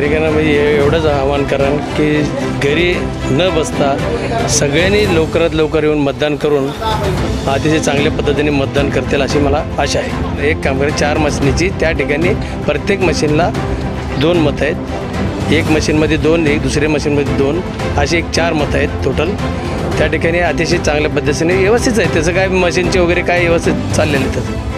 नागरिकांना म्हणजे एवढंच आवाहन करा की घरी न बसता सगळ्यांनी लवकरात लवकर येऊन मतदान करून अतिशय चांगल्या पद्धतीने मतदान करतील अशी मला आशा आहे. एक कामगार 4 मशिनीची त्या ठिकाणी प्रत्येक मशीनला 2 मतं आहेत. एक मशीनमध्ये 2, एक दुसऱ्या मशीनमध्ये 2 असे एक 4 मतं आहेत टोटल. त्या ठिकाणी अतिशय चांगल्या पद्धतीने व्यवस्थित आहे. त्याचं काय मशीनचे वगैरे काय व्यवस्थित चाललेलं आहे त्याचं.